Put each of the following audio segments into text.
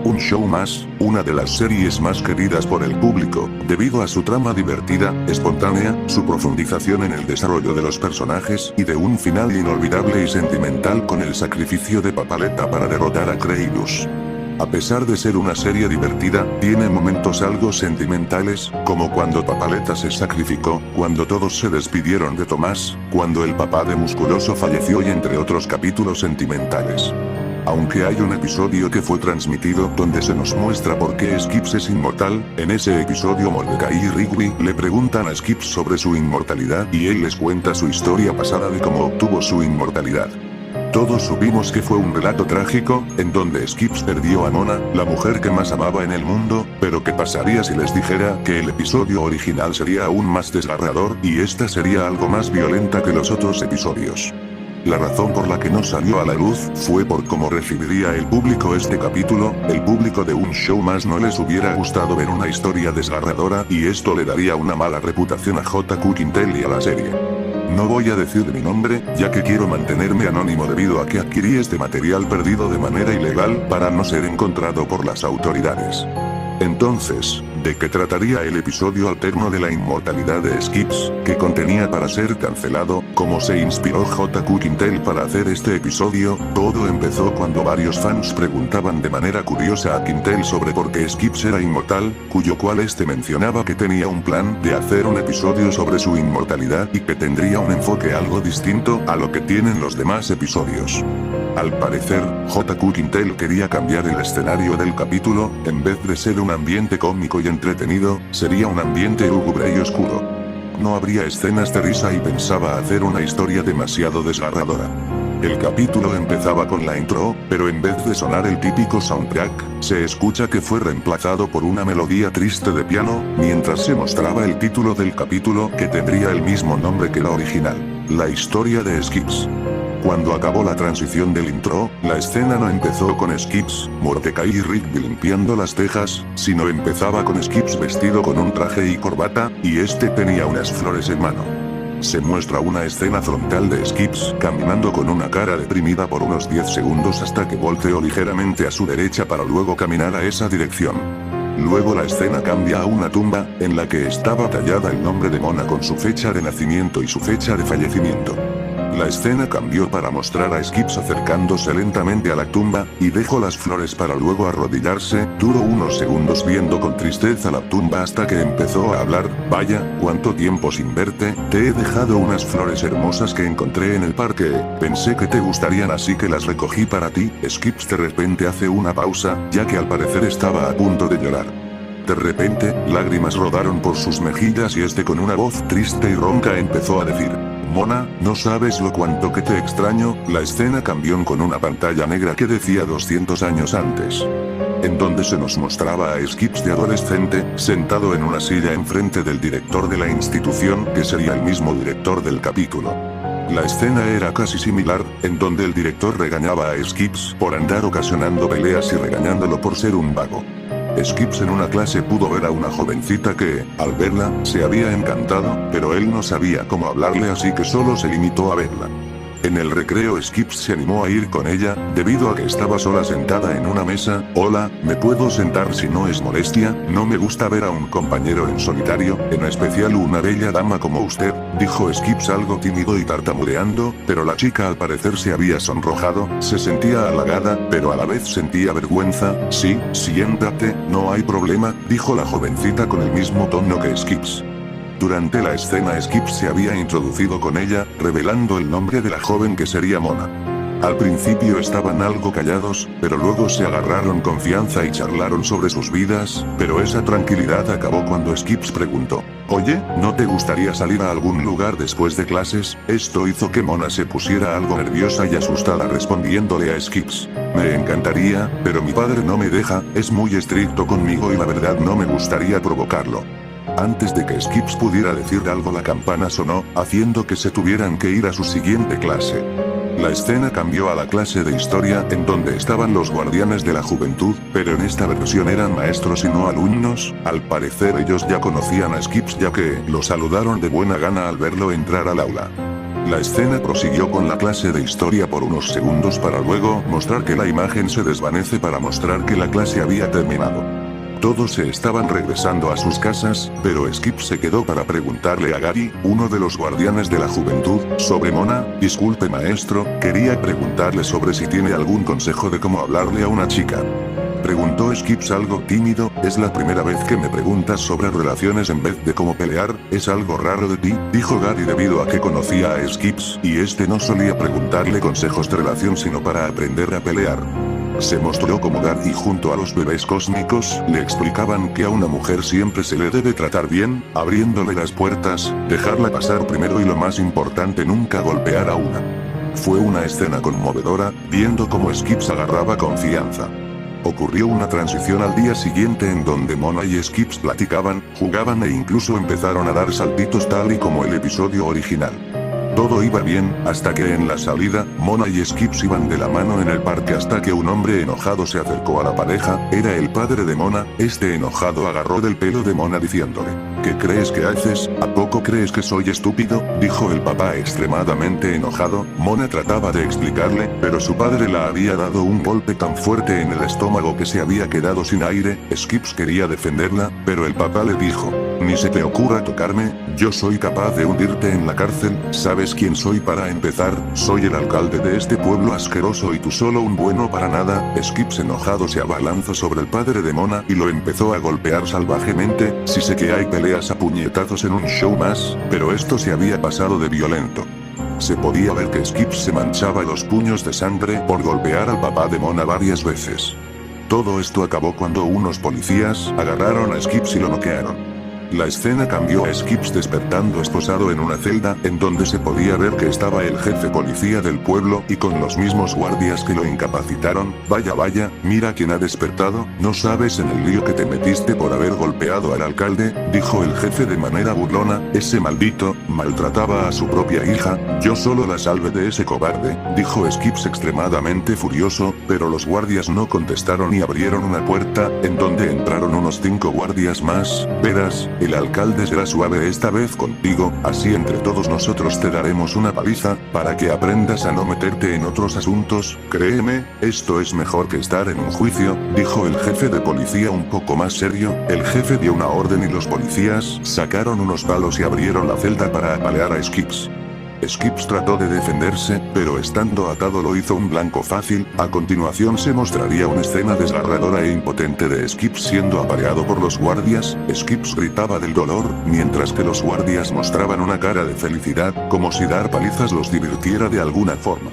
Un show más, una de las series más queridas por el público, debido a su trama divertida, espontánea, su profundización en el desarrollo de los personajes y de un final inolvidable y sentimental con el sacrificio de Papaleta para derrotar a Kratos. A pesar de ser una serie divertida, tiene momentos algo sentimentales, como cuando Papaleta se sacrificó, cuando todos se despidieron de Tomás, cuando el papá de Musculoso falleció y entre otros capítulos sentimentales. Aunque hay un episodio que fue transmitido donde se nos muestra por qué Skips es inmortal, en ese episodio Mordecai y Rigby le preguntan a Skips sobre su inmortalidad y él les cuenta su historia pasada de cómo obtuvo su inmortalidad. Todos supimos que fue un relato trágico, en donde Skips perdió a Mona, la mujer que más amaba en el mundo, pero ¿qué pasaría si les dijera que el episodio original sería aún más desgarrador y esta sería algo más violenta que los otros episodios? La razón por la que no salió a la luz fue por cómo recibiría el público este capítulo. El público de un show más no les hubiera gustado ver una historia desgarradora y esto le daría una mala reputación a JQ Quintel y a la serie. No voy a decir mi nombre, ya que quiero mantenerme anónimo debido a que adquirí este material perdido de manera ilegal para no ser encontrado por las autoridades. Entonces, ¿de qué trataría el episodio alterno de la inmortalidad de Skips, que contenía para ser cancelado? ¿Cómo se inspiró JQ Quintel para hacer este episodio? Todo empezó cuando varios fans preguntaban de manera curiosa a Quintel sobre por qué Skips era inmortal, cuyo cual este mencionaba que tenía un plan de hacer un episodio sobre su inmortalidad y que tendría un enfoque algo distinto a lo que tienen los demás episodios. Al parecer, JQ Quintel quería cambiar el escenario del capítulo, en vez de ser un ambiente cómico y entretenido, sería un ambiente lúgubre y oscuro. No habría escenas de risa y pensaba hacer una historia demasiado desgarradora. El capítulo empezaba con la intro, pero en vez de sonar el típico soundtrack, se escucha que fue reemplazado por una melodía triste de piano, mientras se mostraba el título del capítulo que tendría el mismo nombre que la original, La historia de Skips. Cuando acabó la transición del intro, la escena no empezó con Skips, Mordecai y Rigby limpiando las tejas, sino empezaba con Skips vestido con un traje y corbata, y este tenía unas flores en mano. Se muestra una escena frontal de Skips caminando con una cara deprimida por unos 10 segundos hasta que volteó ligeramente a su derecha para luego caminar a esa dirección. Luego la escena cambia a una tumba, en la que estaba tallada el nombre de Mona con su fecha de nacimiento y su fecha de fallecimiento. La escena cambió para mostrar a Skips acercándose lentamente a la tumba, y dejó las flores para luego arrodillarse. Duró unos segundos viendo con tristeza la tumba hasta que empezó a hablar. Vaya, cuánto tiempo sin verte, te he dejado unas flores hermosas que encontré en el parque, pensé que te gustarían así que las recogí para ti. Skips de repente hace una pausa, ya que al parecer estaba a punto de llorar. De repente, lágrimas rodaron por sus mejillas y este con una voz triste y ronca empezó a decir: Mona, no sabes lo cuánto que te extraño. La escena cambió con una pantalla negra que decía 200 años antes, en donde se nos mostraba a Skips de adolescente, sentado en una silla enfrente del director de la institución, que sería el mismo director del capítulo. La escena era casi similar, en donde el director regañaba a Skips por andar ocasionando peleas y regañándolo por ser un vago. Skips en una clase pudo ver a una jovencita que, al verla, se había encantado, pero él no sabía cómo hablarle así que solo se limitó a verla. En el recreo Skips se animó a ir con ella, debido a que estaba sola sentada en una mesa. Hola, ¿me puedo sentar si no es molestia? No me gusta ver a un compañero en solitario, en especial una bella dama como usted, dijo Skips algo tímido y tartamudeando, pero la chica al parecer se había sonrojado, se sentía halagada, pero a la vez sentía vergüenza. Sí, siéntate, no hay problema, dijo la jovencita con el mismo tono que Skips. Durante la escena Skips se había introducido con ella, revelando el nombre de la joven que sería Mona. Al principio estaban algo callados, pero luego se agarraron confianza y charlaron sobre sus vidas, pero esa tranquilidad acabó cuando Skips preguntó: Oye, ¿no te gustaría salir a algún lugar después de clases? Esto hizo que Mona se pusiera algo nerviosa y asustada respondiéndole a Skips: Me encantaría, pero mi padre no me deja, es muy estricto conmigo y la verdad no me gustaría provocarlo. Antes de que Skips pudiera decir algo la campana sonó, haciendo que se tuvieran que ir a su siguiente clase. La escena cambió a la clase de historia, en donde estaban los guardianes de la juventud, pero en esta versión eran maestros y no alumnos. Al parecer ellos ya conocían a Skips ya que lo saludaron de buena gana al verlo entrar al aula. La escena prosiguió con la clase de historia por unos segundos para luego mostrar que la imagen se desvanece para mostrar que la clase había terminado. Todos se estaban regresando a sus casas, pero Skip se quedó para preguntarle a Gary, uno de los guardianes de la juventud, sobre Mona. Disculpe maestro, quería preguntarle sobre si tiene algún consejo de cómo hablarle a una chica. Preguntó Skips algo tímido. Es la primera vez que me preguntas sobre relaciones en vez de cómo pelear, es algo raro de ti, dijo Gary debido a que conocía a Skips, y este no solía preguntarle consejos de relación sino para aprender a pelear. Se mostró como Gary junto a los bebés cósmicos le explicaban que a una mujer siempre se le debe tratar bien, abriéndole las puertas, dejarla pasar primero y lo más importante nunca golpear a una. Fue una escena conmovedora, viendo cómo Skips agarraba confianza. Ocurrió una transición al día siguiente en donde Mona y Skips platicaban, jugaban e incluso empezaron a dar saltitos tal y como el episodio original. Todo iba bien, hasta que en la salida, Mona y Skips iban de la mano en el parque hasta que un hombre enojado se acercó a la pareja. Era el padre de Mona. Este enojado agarró del pelo de Mona diciéndole: ¿qué crees que haces? ¿A poco crees que soy estúpido?, dijo el papá extremadamente enojado. Mona trataba de explicarle, pero su padre la había dado un golpe tan fuerte en el estómago que se había quedado sin aire. Skips quería defenderla, pero el papá le dijo: ni se te ocurra tocarme, yo soy capaz de hundirte en la cárcel. ¿Sabes quién soy para empezar? Soy el alcalde de este pueblo asqueroso y tú solo un bueno para nada. Skips enojado se abalanzó sobre el padre de Mona y lo empezó a golpear salvajemente. Sí sé que hay peleas a puñetazos en un show más, pero esto se había pasado de violento. Se podía ver que Skips se manchaba los puños de sangre por golpear al papá de Mona varias veces. Todo esto acabó cuando unos policías agarraron a Skips y lo noquearon. La escena cambió a Skips despertando esposado en una celda, en donde se podía ver que estaba el jefe policía del pueblo y con los mismos guardias que lo incapacitaron. Vaya, mira quién ha despertado. ¿No sabes en el lío que te metiste por haber golpeado al alcalde?, dijo el jefe de manera burlona. Ese maldito maltrataba a su propia hija. Yo solo la salvé de ese cobarde, dijo Skips extremadamente furioso, pero los guardias no contestaron y abrieron una puerta, en donde entraron unos 5 guardias más. Verás, el alcalde será suave esta vez contigo, así entre todos nosotros te daremos una paliza, para que aprendas a no meterte en otros asuntos. Créeme, esto es mejor que estar en un juicio, dijo el jefe de policía un poco más serio. El jefe dio una orden y los policías sacaron unos palos y abrieron la celda para apalear a Skips. Skips trató de defenderse, pero estando atado lo hizo un blanco fácil. A continuación se mostraría una escena desgarradora e impotente de Skips siendo apaleado por los guardias. Skips gritaba del dolor, mientras que los guardias mostraban una cara de felicidad, como si dar palizas los divirtiera de alguna forma.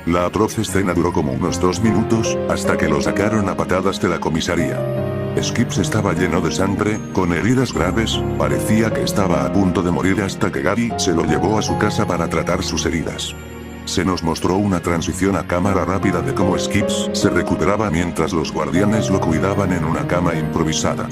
La atroz escena duró como unos 2 minutos, hasta que lo sacaron a patadas de la comisaría. Skips estaba lleno de sangre, con heridas graves, parecía que estaba a punto de morir hasta que Gary se lo llevó a su casa para tratar sus heridas. Se nos mostró una transición a cámara rápida de cómo Skips se recuperaba mientras los guardianes lo cuidaban en una cama improvisada.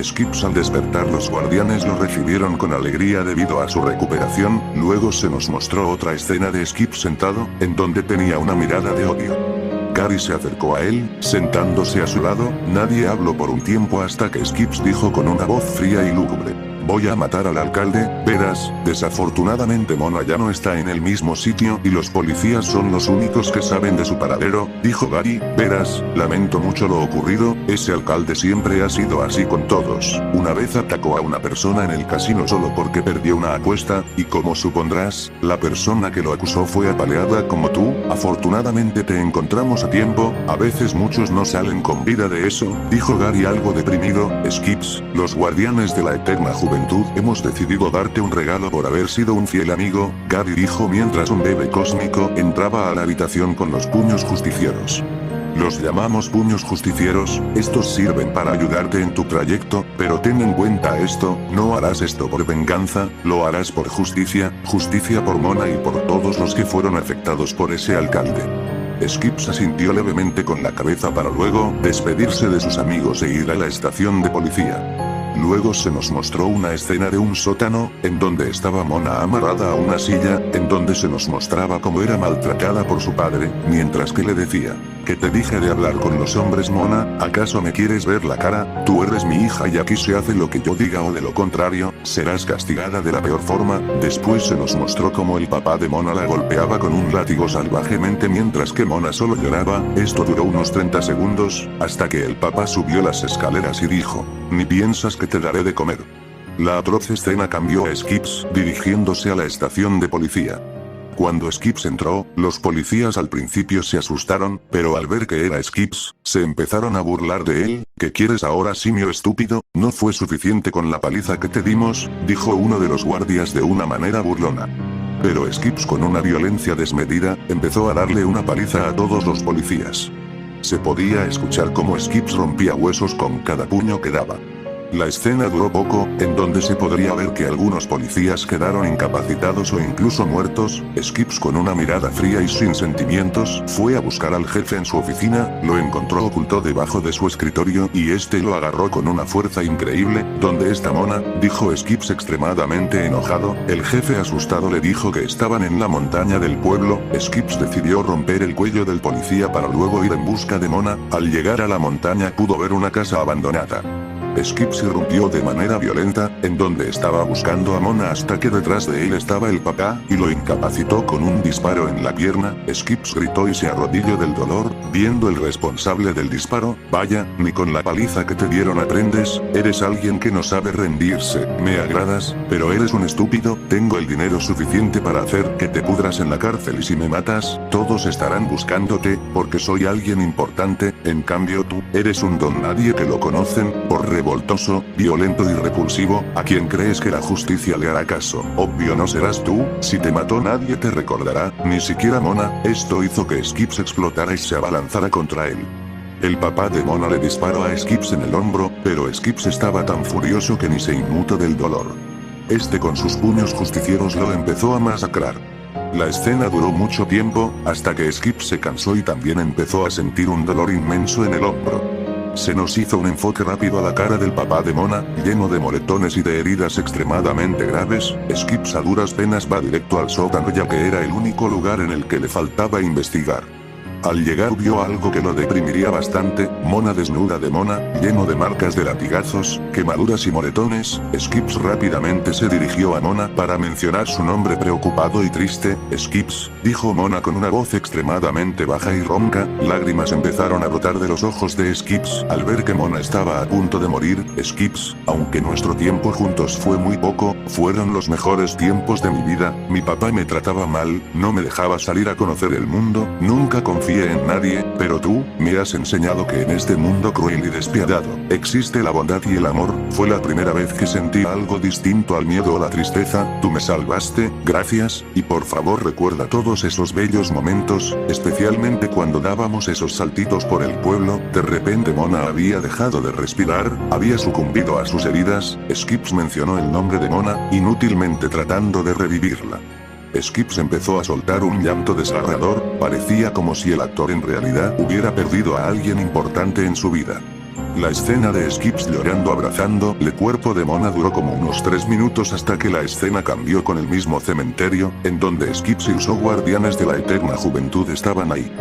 Skips al despertar los guardianes lo recibieron con alegría debido a su recuperación. Luego se nos mostró otra escena de Skips sentado, en donde tenía una mirada de odio. Gary se acercó a él, sentándose a su lado. Nadie habló por un tiempo hasta que Skips dijo con una voz fría y lúgubre: voy a matar al alcalde. Verás, desafortunadamente Mona ya no está en el mismo sitio y los policías son los únicos que saben de su paradero, dijo Gary. Verás, lamento mucho lo ocurrido, ese alcalde siempre ha sido así con todos. Una vez atacó a una persona en el casino solo porque perdió una apuesta, y como supondrás, la persona que lo acusó fue apaleada como tú. Afortunadamente te encontramos a tiempo, a veces muchos no salen con vida de eso, dijo Gary algo deprimido. Skips, los guardianes de la eterna juventud hemos decidido darte un regalo por haber sido un fiel amigo, Gary dijo mientras un bebé cósmico entraba a la habitación con los puños justicieros. Los llamamos puños justicieros, estos sirven para ayudarte en tu trayecto, pero ten en cuenta esto, no harás esto por venganza, lo harás por justicia, justicia por Mona y por todos los que fueron afectados por ese alcalde. Skips asintió levemente con la cabeza para luego despedirse de sus amigos e ir a la estación de policía. Luego se nos mostró una escena de un sótano, en donde estaba Mona amarrada a una silla, en donde se nos mostraba cómo era maltratada por su padre, mientras que le decía: ¿qué te dije de hablar con los hombres, Mona? ¿Acaso me quieres ver la cara? Tú eres mi hija y aquí se hace lo que yo diga o de lo contrario, serás castigada de la peor forma. Después se nos mostró cómo el papá de Mona la golpeaba con un látigo salvajemente mientras que Mona solo lloraba. Esto duró unos 30 segundos, hasta que el papá subió las escaleras y dijo: ni piensas que te daré de comer. La atroz escena cambió a Skips, dirigiéndose a la estación de policía. Cuando Skips entró, los policías al principio se asustaron, pero al ver que era Skips, se empezaron a burlar de él. ¿Qué quieres ahora, simio estúpido? ¿No fue suficiente con la paliza que te dimos?, dijo uno de los guardias de una manera burlona. Pero Skips, con una violencia desmedida, empezó a darle una paliza a todos los policías. Se podía escuchar cómo Skips rompía huesos con cada puño que daba. La escena duró poco, en donde se podría ver que algunos policías quedaron incapacitados o incluso muertos. Skips, con una mirada fría y sin sentimientos, fue a buscar al jefe en su oficina, lo encontró oculto debajo de su escritorio y este lo agarró con una fuerza increíble. ¿Dónde está Mona?, dijo Skips extremadamente enojado. El jefe asustado le dijo que estaban en la montaña del pueblo. Skips decidió romper el cuello del policía para luego ir en busca de Mona. Al llegar a la montaña pudo ver una casa abandonada. Skips irrumpió de manera violenta, en donde estaba buscando a Mona hasta que detrás de él estaba el papá, y lo incapacitó con un disparo en la pierna. Skips gritó y se arrodilló del dolor, viendo el responsable del disparo. Vaya, ni con la paliza que te dieron aprendes, eres alguien que no sabe rendirse. Me agradas, pero eres un estúpido. Tengo el dinero suficiente para hacer que te pudras en la cárcel y si me matas, todos estarán buscándote, porque soy alguien importante. En cambio tú, eres un don nadie que lo conocen, por revoltoso, violento y repulsivo. ¿A quién crees que la justicia le hará caso? Obvio no serás tú. Si te mató nadie te recordará, ni siquiera Mona. Esto hizo que Skips explotara y se abalanzara contra él. El papá de Mona le disparó a Skips en el hombro, pero Skips estaba tan furioso que ni se inmutó del dolor. Este con sus puños justicieros lo empezó a masacrar. La escena duró mucho tiempo, hasta que Skips se cansó y también empezó a sentir un dolor inmenso en el hombro. Se nos hizo un enfoque rápido a la cara del papá de Mona, lleno de moretones y de heridas extremadamente graves. Skips a duras penas va directo al sótano ya que era el único lugar en el que le faltaba investigar. Al llegar vio algo que lo deprimiría bastante: Mona desnuda de Mona, lleno de marcas de latigazos, quemaduras y moretones. Skips rápidamente se dirigió a Mona para mencionar su nombre preocupado y triste. Skips, dijo Mona con una voz extremadamente baja y ronca. Lágrimas empezaron a brotar de los ojos de Skips al ver que Mona estaba a punto de morir. Skips, aunque nuestro tiempo juntos fue muy poco, fueron los mejores tiempos de mi vida. Mi papá me trataba mal, no me dejaba salir a conocer el mundo, nunca confié en nadie, pero tú, me has enseñado que en este mundo cruel y despiadado, existe la bondad y el amor. Fue la primera vez que sentí algo distinto al miedo o la tristeza. Tú me salvaste, gracias, y por favor recuerda todos esos bellos momentos, especialmente cuando dábamos esos saltitos por el pueblo. De repente Mona había dejado de respirar, había sucumbido a sus heridas. Skips mencionó el nombre de Mona, inútilmente tratando de revivirla. Skips empezó a soltar un llanto desgarrador, parecía como si el actor en realidad hubiera perdido a alguien importante en su vida. La escena de Skips llorando abrazando el cuerpo de Mona duró como unos 3 minutos hasta que la escena cambió con el mismo cementerio, en donde Skips y los guardianes de la eterna juventud estaban ahí.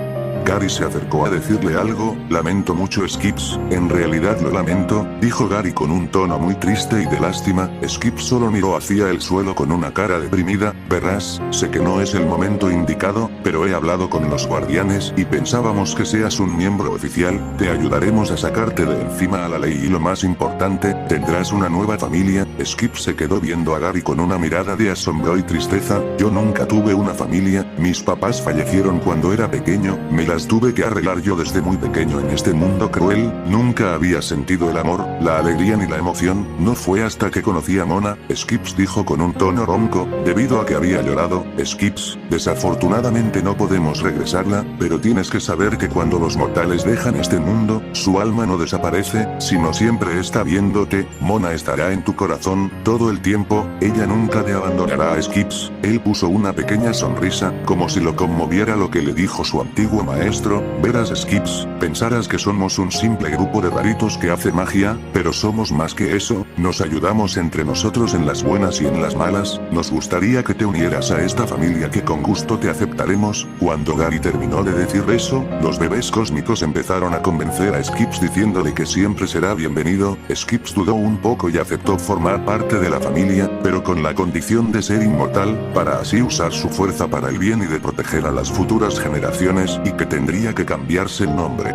Gary se acercó a decirle algo. Lamento mucho, Skips. En realidad lo lamento, dijo Gary con un tono muy triste y de lástima. Skips solo miró hacia el suelo con una cara deprimida. Verás, sé que no es el momento indicado, pero he hablado con los guardianes y pensábamos que seas un miembro oficial. Te ayudaremos a sacarte de encima a la ley y lo más importante, tendrás una nueva familia. Skips se quedó viendo a Gary con una mirada de asombro y tristeza. Yo nunca tuve una familia, mis papás fallecieron cuando era pequeño, me las tuve que arreglar yo desde muy pequeño en este mundo cruel. Nunca había sentido el amor, la alegría ni la emoción. No fue hasta que conocí a Mona, Skips dijo con un tono ronco, debido a que había llorado. Skips, desafortunadamente no podemos regresarla, pero tienes que saber que cuando los mortales dejan este mundo, su alma no desaparece, sino siempre está viéndote. Mona estará en tu corazón todo el tiempo, ella nunca te abandonará. Skips, él puso una pequeña sonrisa, como si lo conmoviera lo que le dijo su antiguo maestro. maestro, verás Skips, pensarás que somos un simple grupo de raritos que hace magia, pero somos más que eso, nos ayudamos entre nosotros en las buenas y en las malas, nos gustaría que te unieras a esta familia que con gusto te aceptaremos. Cuando Gary terminó de decir eso, los bebés cósmicos empezaron a convencer a Skips diciéndole que siempre será bienvenido. Skips dudó un poco y aceptó formar parte de la familia, pero con la condición de ser inmortal, para así usar su fuerza para el bien y de proteger a las futuras generaciones, y que tendría que cambiarse el nombre.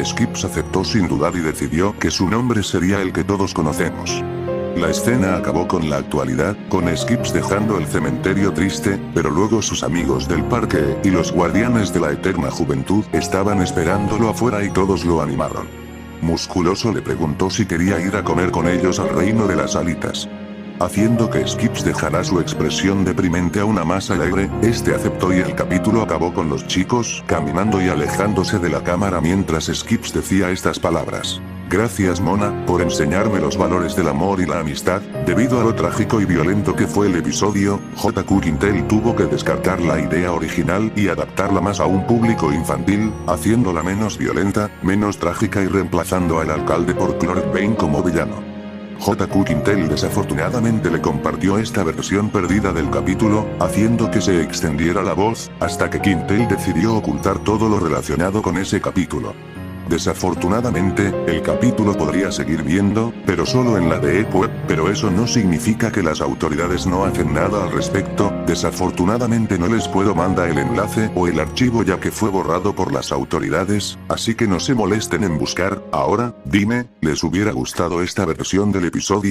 Skips aceptó sin dudar y decidió que su nombre sería el que todos conocemos. La escena acabó con la actualidad, con Skips dejando el cementerio triste, pero luego sus amigos del parque y los guardianes de la eterna juventud estaban esperándolo afuera y todos lo animaron. Musculoso le preguntó si quería ir a comer con ellos al reino de las alitas. Haciendo que Skips dejara su expresión deprimente a una más alegre, este aceptó y el capítulo acabó con los chicos caminando y alejándose de la cámara mientras Skips decía estas palabras. Gracias Mona, por enseñarme los valores del amor y la amistad. Debido a lo trágico y violento que fue el episodio, JQ Quintel tuvo que descartar la idea original y adaptarla más a un público infantil, haciéndola menos violenta, menos trágica y reemplazando al alcalde por Clark Bane como villano. JQ Quintel desafortunadamente le compartió esta versión perdida del capítulo, haciendo que se extendiera la voz, hasta que Quintel decidió ocultar todo lo relacionado con ese capítulo. Desafortunadamente, el capítulo podría seguir viendo, pero solo en la Deep Web, pero eso no significa que las autoridades no hacen nada al respecto. Desafortunadamente no les puedo mandar el enlace o el archivo ya que fue borrado por las autoridades, así que no se molesten en buscar. Ahora, dime, ¿les hubiera gustado esta versión del episodio?